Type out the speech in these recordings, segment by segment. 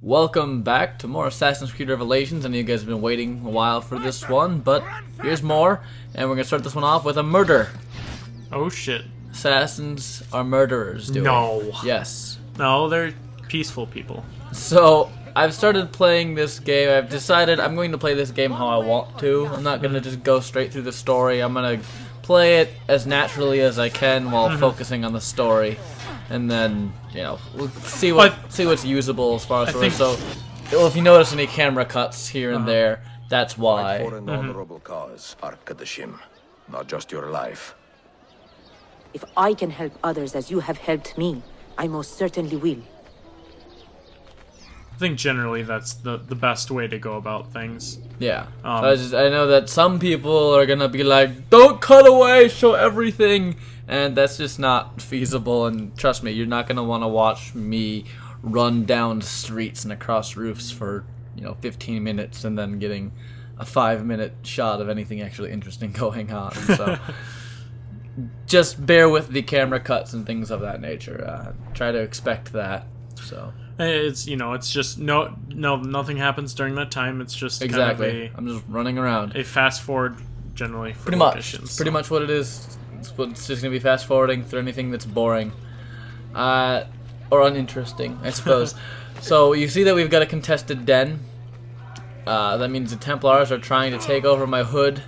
Welcome back to more Assassin's Creed Revelations. I know you guys have been waiting a while for this one, but here's more, and we're going to start this one off with a murder. Oh shit. Assassins are murderers, do we? No. Yes. No, they're peaceful people. So, I've started playing this game. I've decided I'm going to play this game how I want to. I'm not going to just go straight through the story. I'm going to play it as naturally as I can while focusing on the story. And then, you know, we'll see what's usable as far as so. Well, if you notice any camera cuts here and there, that's why. Fight for an honorable cause, Arkadashim, not just your life. If I can help others as you have helped me, I most certainly will. I think generally that's the best way to go about things. Yeah. I know that some people are gonna be like, "Don't cut away, show everything," and that's just not feasible. And trust me, you're not gonna want to watch me run down streets and across roofs for 15 minutes and then getting a 5-minute shot of anything actually interesting going on. So just bear with the camera cuts and things of that nature. Try to expect that. So. It's it's just nothing happens during that time. It's just exactly. kind of I'm just running around. A fast forward generally for pretty locations. Much. Pretty much what it is. It's just gonna be fast forwarding through anything that's boring, or uninteresting, I suppose. So you see that we've got a contested den. That means the Templars are trying to take over my hood.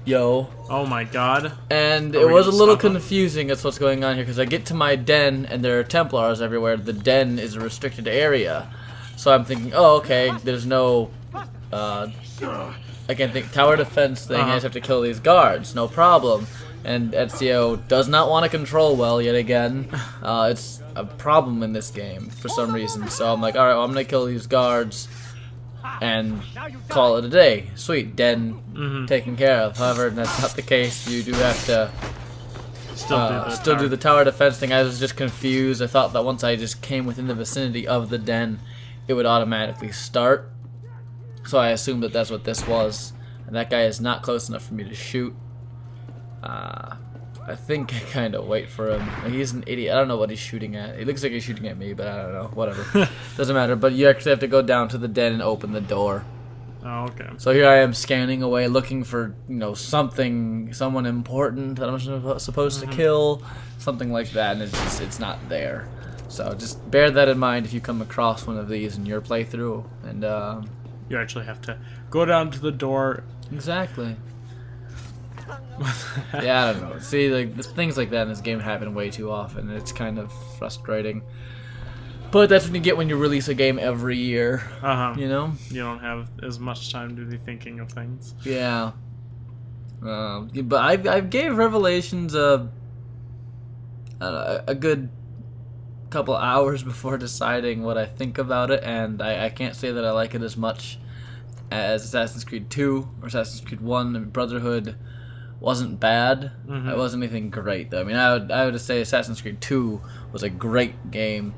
Yo. Oh my god. And it was a little confusing as what's going on here, because I get to my den and there are Templars everywhere. The den is a restricted area. So I'm thinking, oh, okay, there's no, I can't think, tower defense thing, I just have to kill these guards, no problem. And Ezio does not want to control well yet again. It's a problem in this game for some reason. So I'm like, alright, well, I'm going to kill these guards and call it a day. Sweet, den taken care of. However, that's not the case. You do have to still do the tower defense thing. I was just confused. I thought that once I just came within the vicinity of the den, it would automatically start. So I assumed that that's what this was. And that guy is not close enough for me to shoot. I think I kind of wait for him. He's an idiot. I don't know what he's shooting at. It looks like he's shooting at me, but I don't know. Whatever. Doesn't matter. But you actually have to go down to the den and open the door. Oh, okay. So here I am scanning away, looking for, someone important that I'm supposed to kill, something like that, and it's not there. So just bear that in mind if you come across one of these in your playthrough. And you actually have to go down to the door. Exactly. Yeah, I don't know. See, like things like that in this game happen way too often. It's kind of frustrating. But that's what you get when you release a game every year. You know? You don't have as much time to be thinking of things. Yeah. But I gave Revelations a good couple hours before deciding what I think about it, and I can't say that I like it as much as Assassin's Creed 2 or Assassin's Creed 1. I mean, Brotherhood wasn't bad. It wasn't anything great, though. I mean, I would say Assassin's Creed 2 was a great game.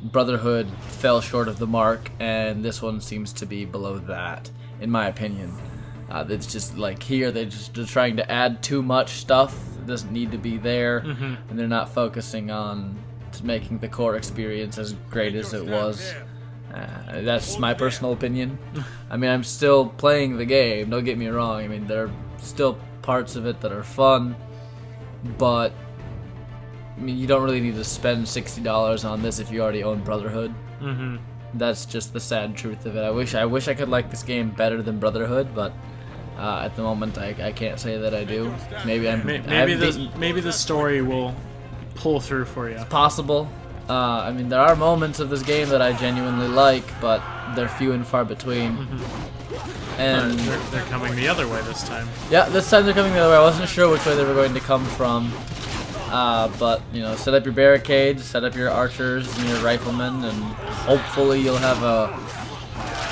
Brotherhood fell short of the mark, and this one seems to be below that, in my opinion. It's just like here, they're trying to add too much stuff that doesn't need to be there, and they're not focusing on making the core experience as great as it was. That's my personal opinion. I mean, I'm still playing the game, don't get me wrong. I mean, there are still parts of it that are fun, but I mean, you don't really need to spend $60 on this if you already own Brotherhood. That's just the sad truth of it. I wish I could like this game better than Brotherhood, but at the moment I can't say that I do. Maybe the story will pull through for you. It's possible. I mean, there are moments of this game that I genuinely like, but they're few and far between. And they're coming the other way this time. Yeah, this time they're coming the other way. I wasn't sure which way they were going to come from. But, set up your barricades, set up your archers and your riflemen, and hopefully you'll have a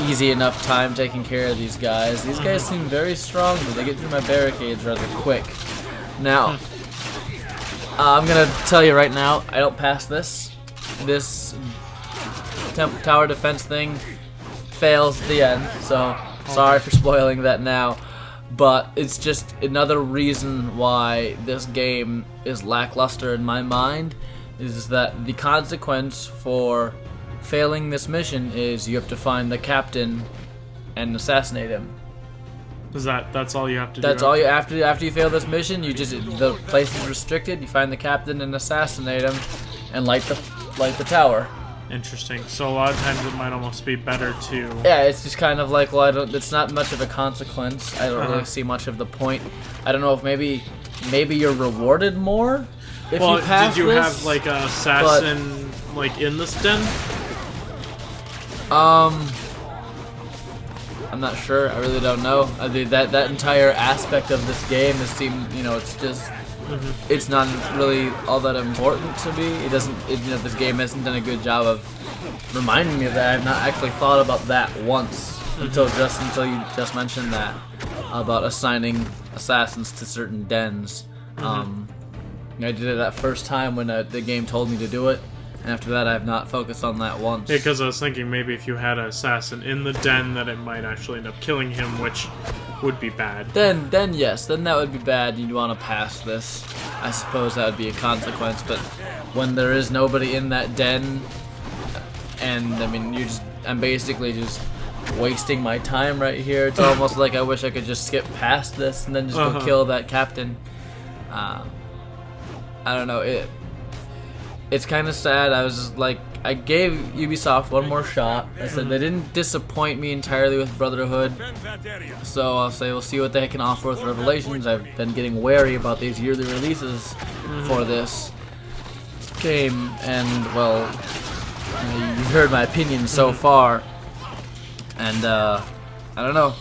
easy enough time taking care of these guys. These guys seem very strong, but they get through my barricades rather quick. Now, I'm going to tell you right now, I don't pass this. This tower defense thing fails at the end, so sorry for spoiling that now. But it's just another reason why this game is lackluster in my mind, is that the consequence for failing this mission is you have to find the captain and assassinate him. That's all you have to do? That's all you after you fail this mission. You just the place is restricted. You find the captain and assassinate him, and light the tower. Interesting. So a lot of times it might almost be better to... Yeah, it's just kind of like, well, it's not much of a consequence. I don't really see much of the point. I don't know if maybe you're rewarded more if you pass did you this, have like an assassin like in this den? I'm not sure. I really don't know. I mean, that entire aspect of this game has seemed, it's just, it's not really all that important to me. It doesn't, this game hasn't done a good job of reminding me of that. I've not actually thought about that once until you just mentioned that about assigning assassins to certain dens. I did it that first time when the game told me to do it. And after that, I have not focused on that once. Yeah, because I was thinking maybe if you had an assassin in the den, that it might actually end up killing him, which would be bad. Then yes, then that would be bad. You'd want to pass this. I suppose that would be a consequence. But when there is nobody in that den, and I mean, I'm basically just wasting my time right here. It's almost like I wish I could just skip past this and then just go kill that captain. I don't know. It's kind of sad. I was just like, I gave Ubisoft one more shot. I said they didn't disappoint me entirely with Brotherhood, so I'll say we'll see what they can offer with Revelations. I've been getting wary about these yearly releases for this game, and well, you've heard my opinion so far, and I don't know.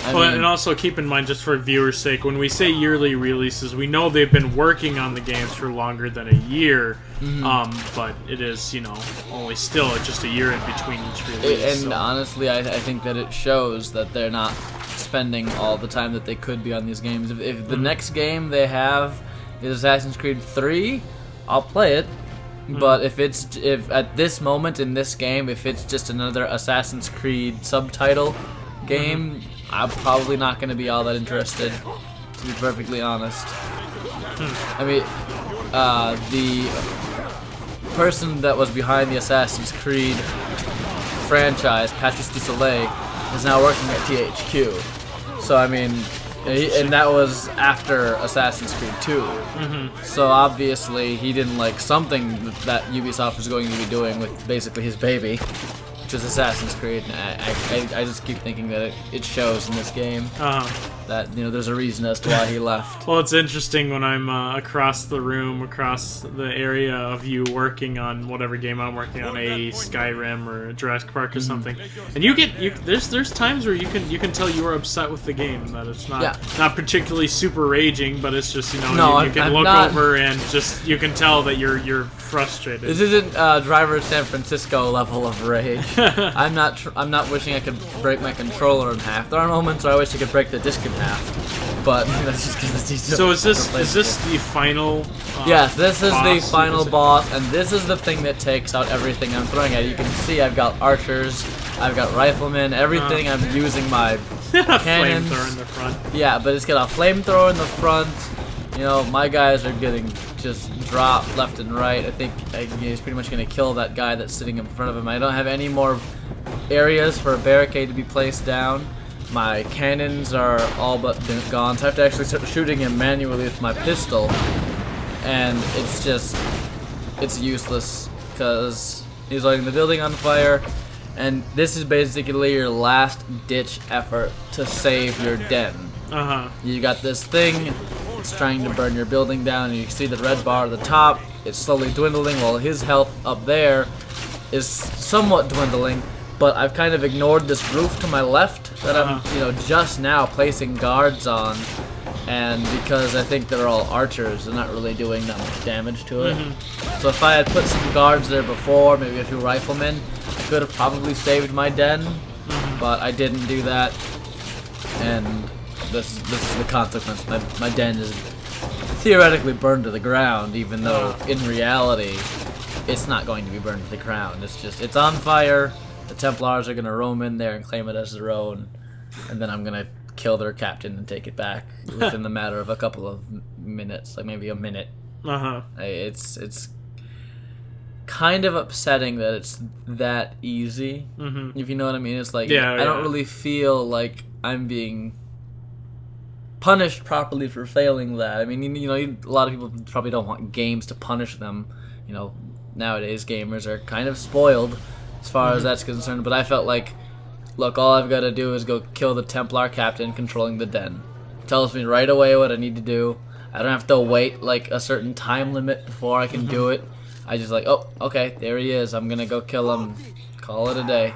And also keep in mind, just for viewers' sake, when we say yearly releases, we know they've been working on the games for longer than a year, but it is, only still just a year in between each release. And honestly, I think that it shows that they're not spending all the time that they could be on these games. If the next game they have is Assassin's Creed 3, I'll play it. But if at this moment in this game, if it's just another Assassin's Creed subtitle game, I'm probably not going to be all that interested, to be perfectly honest. I mean, the person that was behind the Assassin's Creed franchise, Patrice Dusoleil, is now working at THQ. So, I mean, and that was after Assassin's Creed 2. So, obviously, he didn't like something that Ubisoft was going to be doing with basically his baby, which is Assassin's Creed. I just keep thinking that it shows in this game that there's a reason as to why he left. Well, it's interesting when I'm across the room, across the area of you working on whatever game I'm working on, a Skyrim or Jurassic Park or something, and there's times where you can tell you are upset with the game, that it's not particularly super raging, but it's just you can look over and just you can tell that you're frustrated. This isn't Driver San Francisco level of rage. I'm not wishing I could break my controller in half. There are moments where I wish I could break the disc in half, but that's just because it's easy. So is this the final? Yes, this is the boss? final boss, and this is the thing that takes out everything I'm throwing at. You can see I've got archers, I've got riflemen, everything. I'm using my cannons. Flamethrower in the front. Yeah, but it's got a flamethrower in the front. My guys are getting just dropped left and right. I think he's pretty much going to kill that guy that's sitting in front of him. I don't have any more areas for a barricade to be placed down. My cannons are all but gone, so I have to actually start shooting him manually with my pistol. And it's useless because he's lighting the building on fire. And this is basically your last ditch effort to save your den. You got this thing. It's trying to burn your building down, and you see the red bar at the top. It's slowly dwindling, while his health up there is somewhat dwindling. But I've kind of ignored this roof to my left that I'm, just now placing guards on, and because I think they're all archers, they're not really doing that much damage to it. So if I had put some guards there before, maybe a few riflemen, I could have probably saved my den, but I didn't do that, and this is the consequence. My den is theoretically burned to the ground, even though in reality it's not going to be burned to the ground. It's on fire. The Templars are going to roam in there and claim it as their own, and then I'm going to kill their captain and take it back within the matter of a couple of minutes, like maybe a minute. It's kind of upsetting that it's that easy. Mm-hmm. If you know what I mean. It's like Yeah, I don't really feel like I'm being punished properly for failing that. I mean, you know, a lot of people probably don't want games to punish them. You know, nowadays gamers are kind of spoiled as far as that's concerned. But I felt like, look, all I've got to do is go kill the Templar captain controlling the den. Tells me right away what I need to do. I don't have to wait like a certain time limit before I can do it. I just like, oh, okay, there he is. I'm gonna go kill him. Call it a day.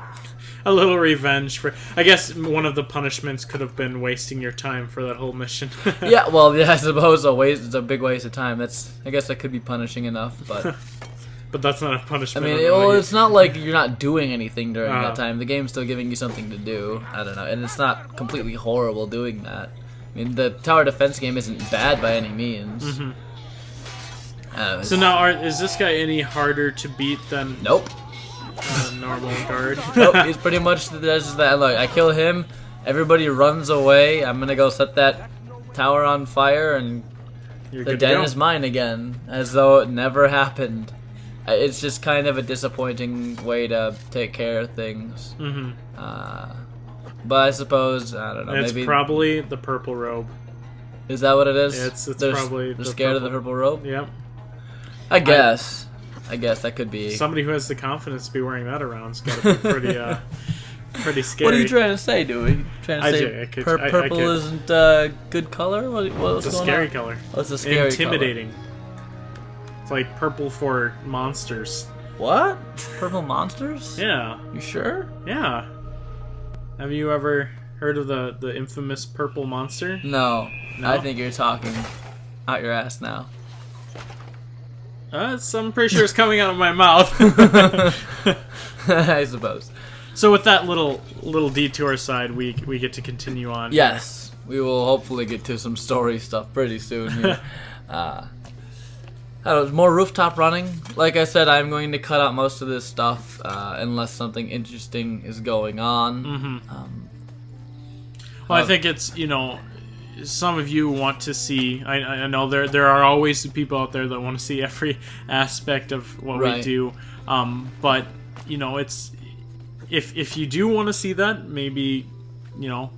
A little revenge for... I guess one of the punishments could have been wasting your time for that whole mission. Yeah, well, yeah, I suppose it's a big waste of time. I guess that could be punishing enough, but... But that's not a I punishment. mean, it's not like you're not doing anything during that time. The game's still giving you something to do. I don't know, and it's not completely horrible doing that. I mean, the tower defense game isn't bad by any means. So now, is this guy any harder to beat than Nope. a normal guard? Nope, he's pretty much just that. Look, I kill him, everybody runs away, I'm gonna go set that tower on fire, and You're the good to den go. is mine again, as though it never happened. It's just kind of a disappointing way to take care of things. But I suppose, I don't know, It's maybe... probably the purple robe. Is that what it is? It's They're probably they're the scared of the purple robe? Yep. I guess that could be... Somebody who has the confidence to be wearing that around's got to be pretty, pretty scary. What are you trying to say, Dewey? Trying to say purple could. isn't a good color? What's It's a going scary on? color. Oh, it's a scary Intimidating. It's like purple for monsters. color. What? Purple monsters? Yeah. You sure? Yeah. Have you ever heard of the infamous purple monster? No. No? I think you're talking out your ass now. I'm pretty sure it's coming out of my mouth. I suppose. So with that little detour aside, we get to continue on. Yes. We will hopefully get to some story stuff pretty soon here. I don't know, more rooftop running. Like I said, I'm going to cut out most of this stuff unless something interesting is going on. Well, I think it's, you know, some of you want to see. I know there are always people out there that want to see every aspect of what we do. But you know, it's if you do want to see that, maybe, you know.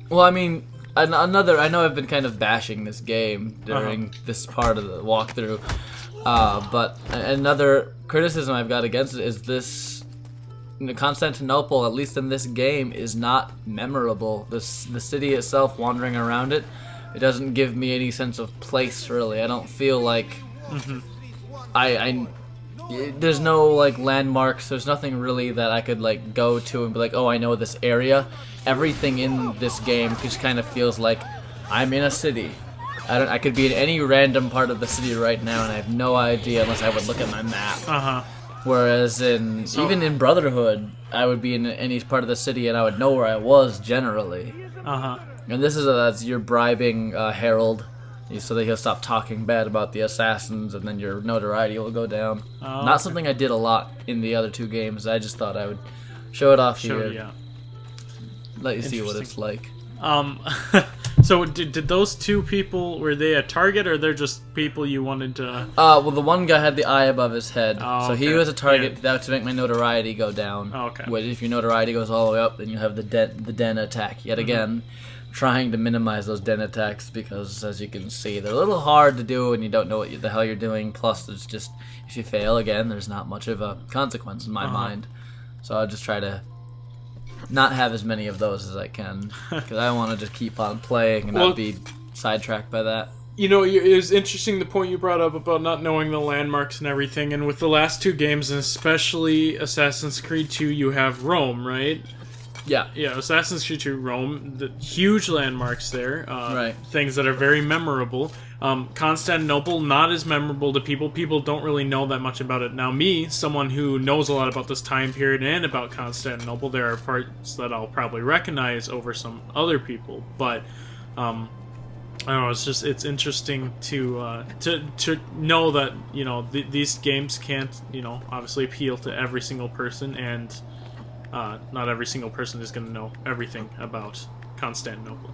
Well, I mean, I know I've been kind of bashing this game during this part of the walkthrough, but another criticism I've got against it is this. Constantinople, at least in this game, is not memorable. The city itself, wandering around it, it doesn't give me any sense of place, really. I don't feel like there's no like landmarks. There's nothing really that I could like go to and be like, oh, I know this area. Everything in this game just kind of feels like I'm in a city. I could be in any random part of the city right now, and I have no idea unless I would look at my map. Whereas even in Brotherhood, I would be in any part of the city and I would know where I was generally. And this is as you're bribing Harold so that he'll stop talking bad about the assassins, and then your notoriety will go down. Not something I did a lot in the other two games. I just thought I would show it off here. Let you see what it's like. So did those two people, were they a target, or they're just people you wanted to... Well, the one guy had the eye above his head, Oh, so he okay. was a target that to make my notoriety go down. Oh, okay. Which, if your notoriety goes all the way up, then you have the den attack yet again. Trying to minimize those den attacks because, as you can see, they're a little hard to do and you don't know what the hell you're doing. Plus, there's just, if you fail again, there's not much of a consequence in my mind. So I'll just try to not have as many of those as I can, because I want to just keep on playing and not be sidetracked by that. You know, it was interesting the point you brought up about not knowing the landmarks and everything, and with the last two games, and especially Assassin's Creed 2, you have Rome, right? Yeah. Yeah, Assassin's Creed 2 Rome, the huge landmarks there, things that are very memorable. Constantinople, not as memorable to people. People don't really know that much about it. Now me, someone who knows a lot about this time period and about Constantinople, there are parts that I'll probably recognize over some other people, but I don't know, it's interesting to know that, you know, these games can't, you know, obviously appeal to every single person, and not every single person is going to know everything about Constantinople.